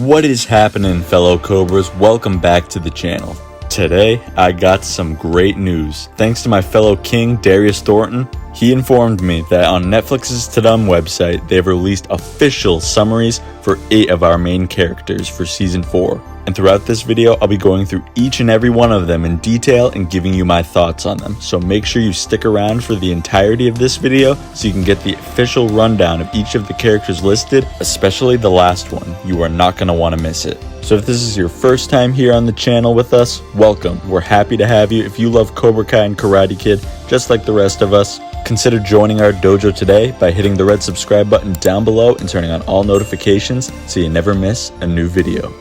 What is happening, fellow Cobras? Welcome back to the channel. Today, I got some great news. Thanks to my fellow king, Darius Thornton, he informed me that on Netflix's Tadum website, they've released official summaries for 8 of our main characters for Season 4. And throughout this video, I'll be going through each and every one of them in detail and giving you my thoughts on them. So make sure you stick around for the entirety of this video so you can get the official rundown of each of the characters listed, especially the last one. You are not going to want to miss it. So if this is your first time here on the channel with us, welcome. We're happy to have you. If you love Cobra Kai and Karate Kid, just like the rest of us, consider joining our dojo today by hitting the red subscribe button down below and turning on all notifications so you never miss a new video.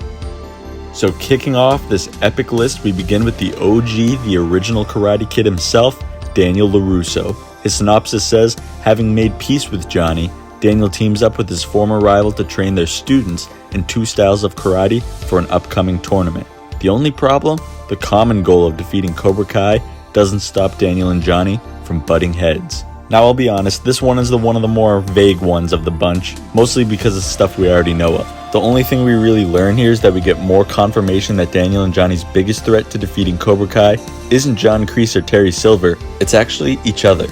So kicking off this epic list, we begin with the OG, the original Karate Kid himself, Daniel Larusso. His synopsis says, having made peace with Johnny, Daniel teams up with his former rival to train their students in 2 styles of karate for an upcoming tournament. The only problem? The common goal of defeating Cobra Kai doesn't stop Daniel and Johnny from butting heads. Now I'll be honest, this one is one of the more vague ones of the bunch, mostly because of stuff we already know of. The only thing we really learn here is that we get more confirmation that Daniel and Johnny's biggest threat to defeating Cobra Kai isn't John Kreese or Terry Silver, it's actually each other.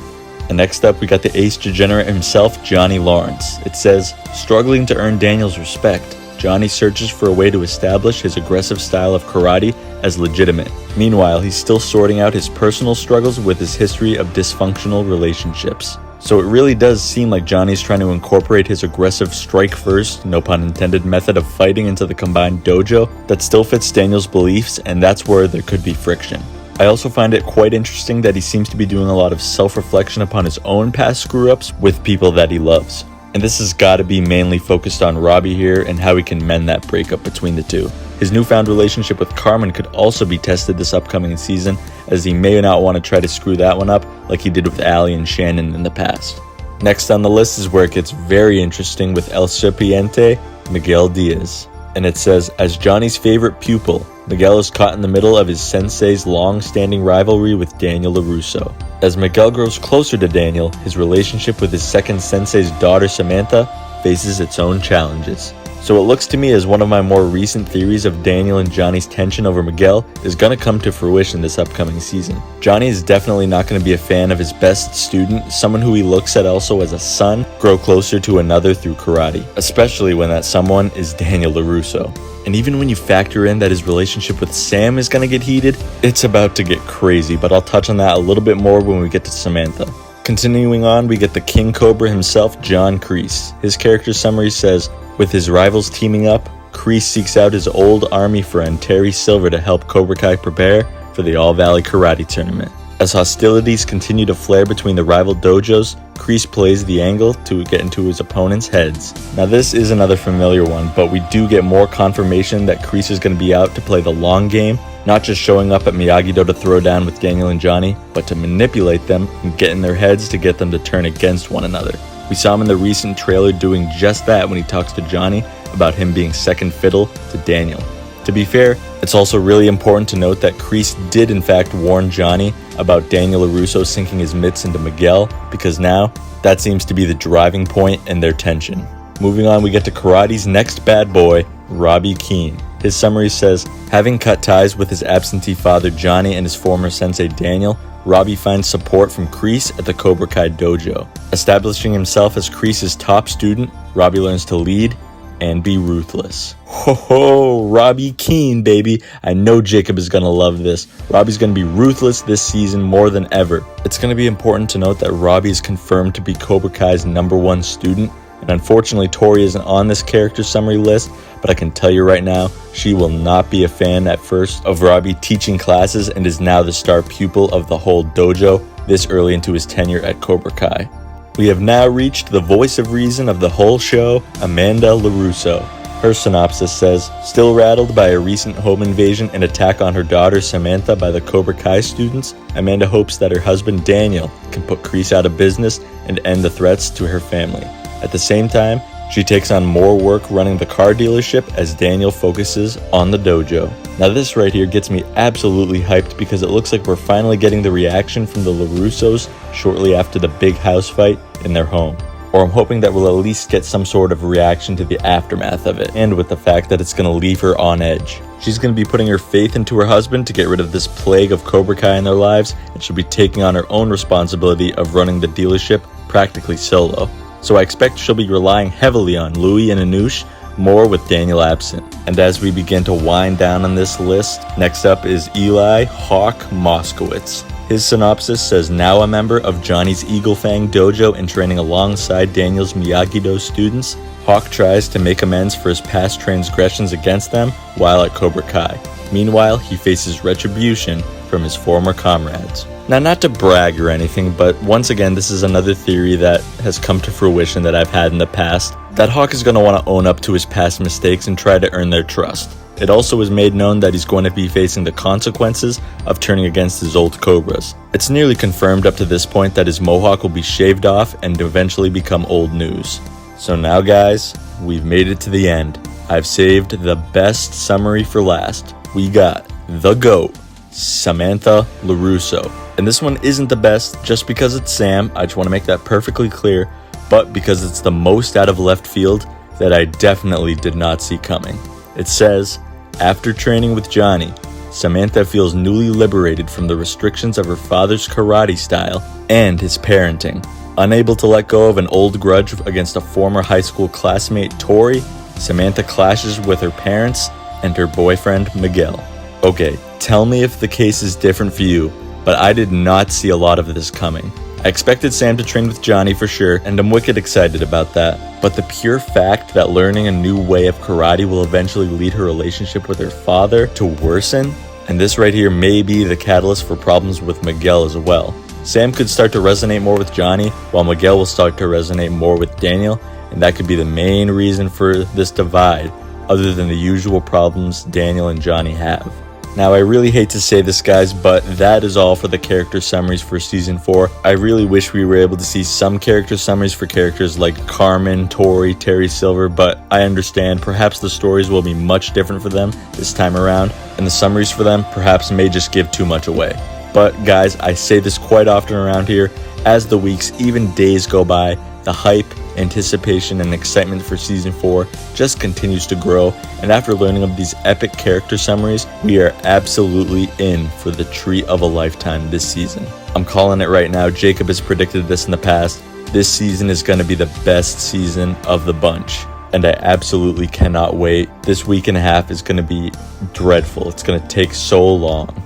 And next up, we got the ace degenerate himself, Johnny Lawrence. It says, struggling to earn Daniel's respect, Johnny searches for a way to establish his aggressive style of karate as legitimate. Meanwhile, he's still sorting out his personal struggles with his history of dysfunctional relationships. So it really does seem like Johnny's trying to incorporate his aggressive strike-first, no pun intended, method of fighting into the combined dojo that still fits Daniel's beliefs, and that's where there could be friction. I also find it quite interesting that he seems to be doing a lot of self-reflection upon his own past screw-ups with people that he loves. And this has got to be mainly focused on Robbie here and how he can mend that breakup between the two. His newfound relationship with Carmen could also be tested this upcoming season, as he may not want to try to screw that one up like he did with Allie and Shannon in the past. Next on the list is where it gets very interesting with El Serpiente, Miguel Diaz. And it says, as Johnny's favorite pupil, Miguel is caught in the middle of his sensei's long-standing rivalry with Daniel Larusso. As Miguel grows closer to Daniel, his relationship with his second sensei's daughter Samantha faces its own challenges. So it looks to me as one of my more recent theories of Daniel and Johnny's tension over Miguel is going to come to fruition this upcoming season. Johnny is definitely not going to be a fan of his best student, someone who he looks at also as a son, grow closer to another through karate, especially when that someone is Daniel Larusso. And even when you factor in that his relationship with Sam is going to get heated, it's about to get crazy, but I'll touch on that a little bit more when we get to Samantha. Continuing on, we get the King Cobra himself, John Kreese. His character summary says, with his rivals teaming up, Kreese seeks out his old army friend Terry Silver to help Cobra Kai prepare for the All-Valley Karate Tournament. As hostilities continue to flare between the rival dojos, Kreese plays the angle to get into his opponent's heads. Now this is another familiar one, but we do get more confirmation that Kreese is going to be out to play the long game, not just showing up at Miyagi-Do to throw down with Daniel and Johnny, but to manipulate them and get in their heads to get them to turn against one another. We saw him in the recent trailer doing just that when he talks to Johnny about him being second fiddle to Daniel. To be fair, it's also really important to note that Kreese did in fact warn Johnny about Daniel Larusso sinking his mitts into Miguel, because now that seems to be the driving point in their tension. Moving on, we get to karate's next bad boy, Robbie Keane. His summary says, having cut ties with his absentee father Johnny and his former sensei Daniel, Robbie finds support from Kreese at the Cobra Kai dojo. Establishing himself as Kreese's top student, Robbie learns to lead and be ruthless. Ho ho, Robbie Keane, baby. I know Jacob is gonna love this. Robbie's gonna be ruthless this season more than ever. It's gonna be important to note that Robbie is confirmed to be Cobra Kai's #1 student, and unfortunately Tori isn't on this character summary list, but I can tell you right now, she will not be a fan at first of Robbie teaching classes and is now the star pupil of the whole dojo this early into his tenure at Cobra Kai. We have now reached the voice of reason of the whole show, Amanda Larusso. Her synopsis says, still rattled by a recent home invasion and attack on her daughter Samantha by the Cobra Kai students, Amanda hopes that her husband Daniel can put Kreese out of business and end the threats to her family. At the same time, she takes on more work running the car dealership as Daniel focuses on the dojo. Now this right here gets me absolutely hyped because it looks like we're finally getting the reaction from the Larussos shortly after the big house fight in their home. or I'm hoping that we'll at least get some sort of reaction to the aftermath of it, and with the fact that it's going to leave her on edge. She's going to be putting her faith into her husband to get rid of this plague of Cobra Kai in their lives, and she'll be taking on her own responsibility of running the dealership practically solo. So I expect she'll be relying heavily on Louis and Anush, more with Daniel absent. And as we begin to wind down on this list, next up is Eli Hawke Moskowitz. His synopsis says, now a member of Johnny's Eagle Fang dojo and training alongside Daniel's Miyagi-Do students, Hawke tries to make amends for his past transgressions against them while at Cobra Kai. Meanwhile, he faces retribution from his former comrades. Now, not to brag or anything, but once again, this is another theory that has come to fruition that I've had in the past, that Hawke is going to want to own up to his past mistakes and try to earn their trust. It also was made known that he's going to be facing the consequences of turning against his old Cobras. It's nearly confirmed up to this point that his mohawk will be shaved off and eventually become old news. So now guys, we've made it to the end. I've saved the best summary for last. We got the GOAT, Samantha Larusso. And this one isn't the best just because it's Sam, I just want to make that perfectly clear, but because it's the most out of left field that I definitely did not see coming. It says, after training with Johnny, Samantha feels newly liberated from the restrictions of her father's karate style and his parenting. Unable to let go of an old grudge against a former high school classmate, Tori, Samantha clashes with her parents and her boyfriend, Miguel. Okay, tell me if the case is different for you, but I did not see a lot of this coming. I expected Sam to train with Johnny for sure, and I'm wicked excited about that. But the pure fact that learning a new way of karate will eventually lead her relationship with her father to worsen, and this right here may be the catalyst for problems with Miguel as well. Sam could start to resonate more with Johnny, while Miguel will start to resonate more with Daniel, and that could be the main reason for this divide, other than the usual problems Daniel and Johnny have. Now, I really hate to say this, guys, but that is all for the character summaries for Season 4. I really wish we were able to see some character summaries for characters like Carmen, Tori, Terry Silver, but I understand perhaps the stories will be much different for them this time around, and the summaries for them perhaps may just give too much away. But guys, I say this quite often around here, as the weeks, even days go by, the hype, anticipation, and excitement for Season 4 just continues to grow, and after learning of these epic character summaries, we are absolutely in for the treat of a lifetime this season. I'm calling it right now. Jacob has predicted this in the past. This season is going to be the best season of the bunch, and I absolutely cannot wait. This week and a half is going to be dreadful. It's going to take so long.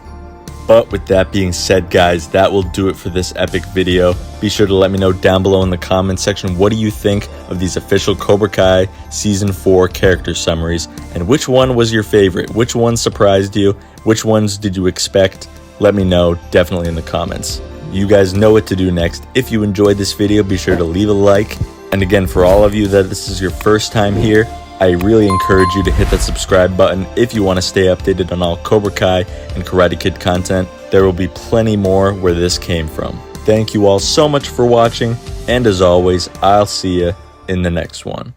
But with that being said, guys, that will do it for this epic video. Be sure to let me know down below in the comments section, what do you think of these official Cobra Kai Season 4 character summaries, and which one was your favorite? Which one surprised you? Which ones did you expect? Let me know definitely in the comments. You guys know what to do next. If you enjoyed this video, be sure to leave a like. And again, for all of you that this is your first time here, I really encourage you to hit that subscribe button if you want to stay updated on all Cobra Kai and Karate Kid content. There will be plenty more where this came from. Thank you all so much for watching, and as always, I'll see you in the next one.